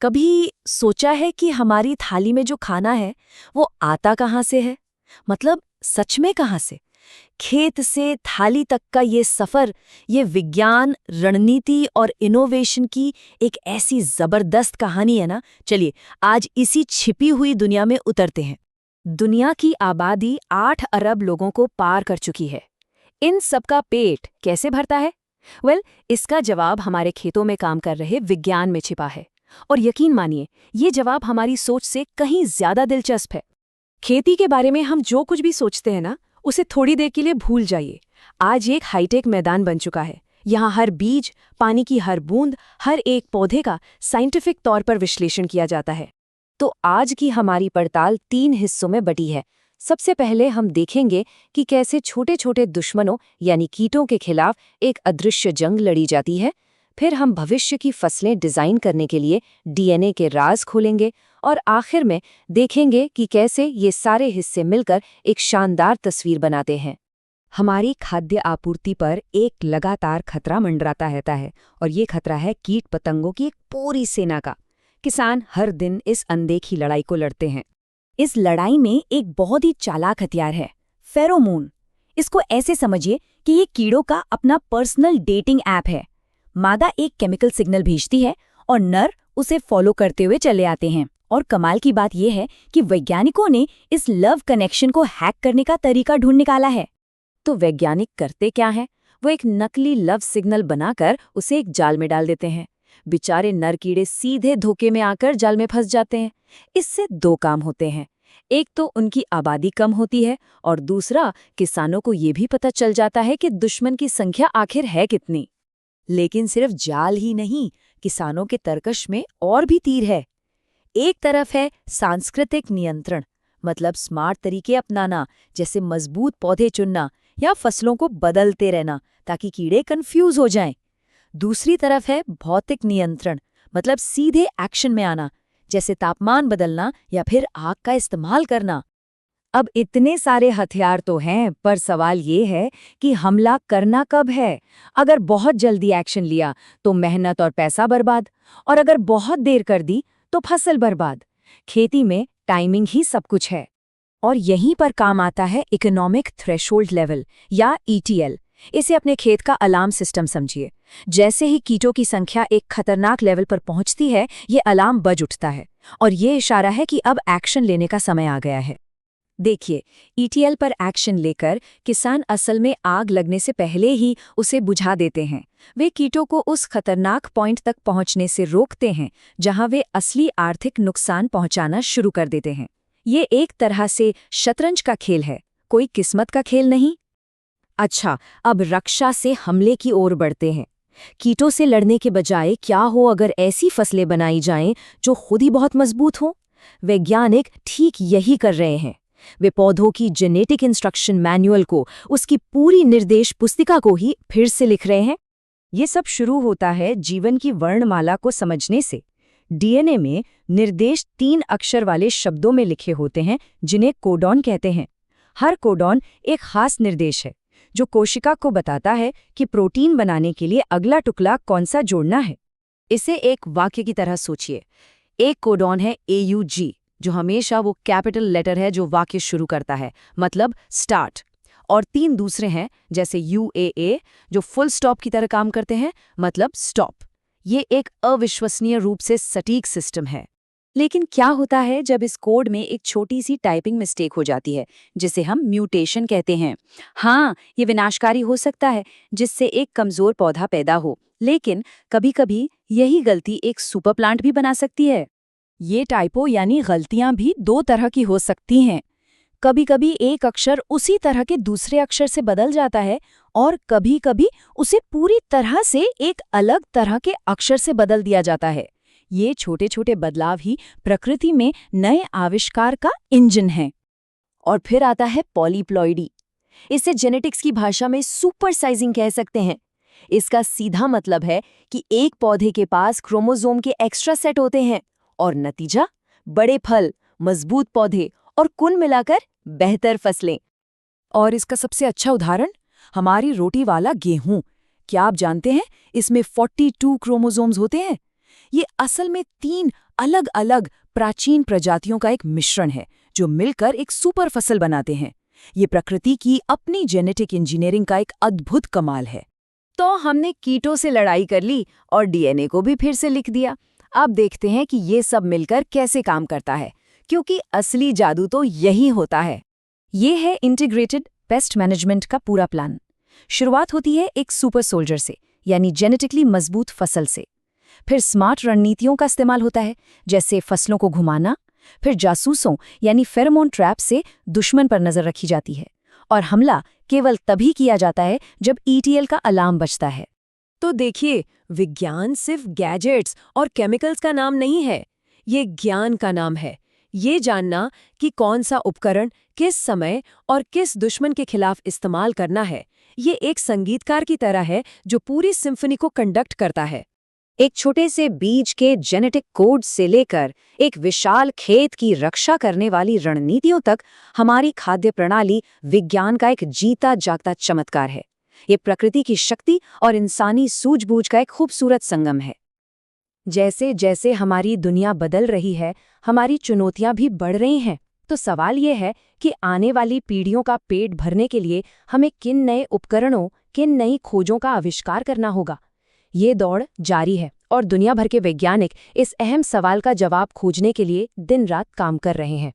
कभी सोचा है कि हमारी थाली में जो खाना है वो आता कहाँ से है? मतलब सच में कहाँ से? खेत से थाली तक का ये सफर, ये विज्ञान, रणनीति और इनोवेशन की एक ऐसी जबरदस्त कहानी है ना। चलिए आज इसी छिपी हुई दुनिया में उतरते हैं। दुनिया की आबादी 8 अरब लोगों को पार कर चुकी है। इन सबका पेट कैसे भरता है? इसका जवाब हमारे खेतों में काम कर रहे विज्ञान में छिपा है। और यकीन मानिए, ये जवाब हमारी सोच से कहीं ज्यादा दिलचस्प है। खेती के बारे में हम जो कुछ भी सोचते हैं ना, उसे थोड़ी देर के लिए भूल जाइए। आज एक हाईटेक मैदान बन चुका है। यहाँ हर बीज, पानी की हर बूंद, हर एक पौधे का साइंटिफिक तौर पर विश्लेषण किया जाता है। तो आज की हमारी पड़ताल 3 हिस्सों में बटी है। सबसे पहले हम देखेंगे कि कैसे छोटे छोटे दुश्मनों यानी कीटों के खिलाफ एक अदृश्य जंग लड़ी जाती है। फिर हम भविष्य की फसलें डिजाइन करने के लिए डीएनए के राज खोलेंगे और आखिर में देखेंगे कि कैसे ये सारे हिस्से मिलकर एक शानदार तस्वीर बनाते हैं। हमारी खाद्य आपूर्ति पर एक लगातार खतरा मंडराता रहता है और ये खतरा है कीट पतंगों की एक पूरी सेना का। किसान हर दिन इस अनदेखी लड़ाई को लड़ते हैं। इस लड़ाई में एक बहुत ही चालाक हथियार है, फेरोमोन। इसको ऐसे समझिए कि ये कीड़ों का अपना पर्सनल डेटिंग ऐप है। मादा एक केमिकल सिग्नल भेजती है और नर उसे फॉलो करते हुए चले आते हैं। और कमाल की बात यह है कि वैज्ञानिकों ने इस लव कनेक्शन को हैक करने का तरीका ढूंढ निकाला है। तो वैज्ञानिक करते क्या है? वो एक नकली लव सिग्नल बनाकर उसे एक जाल में डाल देते हैं। बेचारे नर कीड़े सीधे धोखे में आकर जाल में फंस जाते हैं। इससे 2 काम होते हैं। एक तो उनकी आबादी कम होती है और दूसरा किसानों को ये भी पता चल जाता है कि दुश्मन की संख्या आखिर है कितनी। लेकिन सिर्फ जाल ही नहीं, किसानों के तरकश में और भी तीर है। एक तरफ है सांस्कृतिक नियंत्रण, मतलब स्मार्ट तरीके अपनाना, जैसे मजबूत पौधे चुनना या फसलों को बदलते रहना ताकि कीड़े कंफ्यूज हो जाएं। दूसरी तरफ है भौतिक नियंत्रण, मतलब सीधे एक्शन में आना, जैसे तापमान बदलना या फिर आग का इस्तेमाल करना। अब इतने सारे हथियार तो हैं, पर सवाल ये है कि हमला करना कब है। अगर बहुत जल्दी एक्शन लिया तो मेहनत और पैसा बर्बाद, और अगर बहुत देर कर दी तो फसल बर्बाद। खेती में टाइमिंग ही सब कुछ है। और यहीं पर काम आता है इकोनॉमिक थ्रेशोल्ड लेवल या ईटीएल। इसे अपने खेत का अलार्म सिस्टम समझिए। जैसे ही कीटों की संख्या एक खतरनाक लेवल पर पहुंचती है, ये अलार्म बज उठता है और ये इशारा है कि अब एक्शन लेने का समय आ गया है। देखिए, ईटीएल पर एक्शन लेकर किसान असल में आग लगने से पहले ही उसे बुझा देते हैं। वे कीटों को उस खतरनाक पॉइंट तक पहुंचने से रोकते हैं जहां वे असली आर्थिक नुकसान पहुंचाना शुरू कर देते हैं। ये एक तरह से शतरंज का खेल है, कोई किस्मत का खेल नहीं। अच्छा, अब रक्षा से हमले की ओर बढ़ते हैं। कीटों से लड़ने के बजाय क्या हो अगर ऐसी फसलें बनाई जाएं जो खुद ही बहुत मजबूत हों? वैज्ञानिक ठीक यही कर रहे हैं। वे पौधों की जेनेटिक इंस्ट्रक्शन मैनुअल को, उसकी पूरी निर्देश पुस्तिका को ही फिर से लिख रहे हैं। ये सब शुरू होता है जीवन की वर्णमाला को समझने से। डीएनए में निर्देश 3 अक्षर वाले शब्दों में लिखे होते हैं, जिन्हें कोडॉन कहते हैं। हर कोडॉन एक खास निर्देश है जो कोशिका को बताता है कि प्रोटीन बनाने के लिए अगला टुकड़ा कौन सा जोड़ना है। इसे एक वाक्य की तरह सोचिए। एक कोडॉन है AUG, जो हमेशा वो कैपिटल लेटर है जो वाक्य शुरू करता है, मतलब स्टार्ट। और 3 दूसरे हैं, जैसे UAA, जो फुल स्टॉप की तरह काम करते हैं, मतलब स्टॉप। ये एक अविश्वसनीय रूप से सटीक सिस्टम है। लेकिन क्या होता है जब इस कोड में एक छोटी सी टाइपिंग मिस्टेक हो जाती है, जिसे हम म्यूटेशन कहते हैं? हाँ, ये विनाशकारी हो सकता है, जिससे एक कमजोर पौधा पैदा हो। लेकिन कभी-कभी यही गलती एक सुपर प्लांट भी बना सकती है। ये टाइपो यानी गलतियां भी 2 तरह की हो सकती हैं। कभी-कभी एक अक्षर उसी तरह के दूसरे अक्षर से बदल जाता है और कभी-कभी उसे पूरी तरह से एक अलग तरह के अक्षर से बदल दिया जाता है। ये छोटे-छोटे बदलाव ही प्रकृति में नए आविष्कार का इंजन है। और फिर आता है पॉलीप्लॉइडी। इसे जेनेटिक्स की भाषा में सुपर साइजिंग कह सकते हैं। इसका सीधा मतलब है कि एक पौधे के पास क्रोमोसोम के एक्स्ट्रा सेट होते हैं और नतीजा बड़े फल, मजबूत पौधे और कुल मिलाकर बेहतर फसलें। और इसका सबसे अच्छा उदाहरण हमारी रोटी वाला गेहूं। क्या आप जानते हैं इसमें 42 क्रोमोसोम्स होते हैं? ये असल में 3 अलग अलग प्राचीन प्रजातियों का एक मिश्रण है जो मिलकर एक सुपर फसल बनाते हैं। ये प्रकृति की अपनी जेनेटिक इंजीनियरिंग का एक अद्भुत कमाल है। तो हमने कीटों से लड़ाई कर ली और डीएनए को भी फिर से लिख दिया। अब देखते हैं कि ये सब मिलकर कैसे काम करता है, क्योंकि असली जादू तो यही होता है। ये है इंटीग्रेटेड पेस्ट मैनेजमेंट का पूरा प्लान। शुरुआत होती है एक सुपर सोल्जर से, यानी जेनेटिकली मजबूत फसल से। फिर स्मार्ट रणनीतियों का इस्तेमाल होता है, जैसे फसलों को घुमाना। फिर जासूसों यानी फेरोमोन ट्रैप से दुश्मन पर नजर रखी जाती है, और हमला केवल तभी किया जाता है जब ईटीएल का अलार्म बजता है। तो देखिए, विज्ञान सिर्फ गैजेट्स और केमिकल्स का नाम नहीं है, ये ज्ञान का नाम है। ये जानना कि कौन सा उपकरण किस समय और किस दुश्मन के खिलाफ इस्तेमाल करना है, ये एक संगीतकार की तरह है जो पूरी सिम्फनी को कंडक्ट करता है। एक छोटे से बीज के जेनेटिक कोड से लेकर एक विशाल खेत की रक्षा करने वाली रणनीतियों तक, हमारी खाद्य प्रणाली विज्ञान का एक जीता जागता चमत्कार है। ये प्रकृति की शक्ति और इंसानी सूझबूझ का एक खूबसूरत संगम है। जैसे जैसे हमारी दुनिया बदल रही है, हमारी चुनौतियां भी बढ़ रही हैं। तो सवाल ये है कि आने वाली पीढ़ियों का पेट भरने के लिए हमें किन नए उपकरणों, किन नई खोजों का आविष्कार करना होगा। ये दौड़ जारी है और दुनिया भर के वैज्ञानिक इस अहम सवाल का जवाब खोजने के लिए दिन रात काम कर रहे हैं।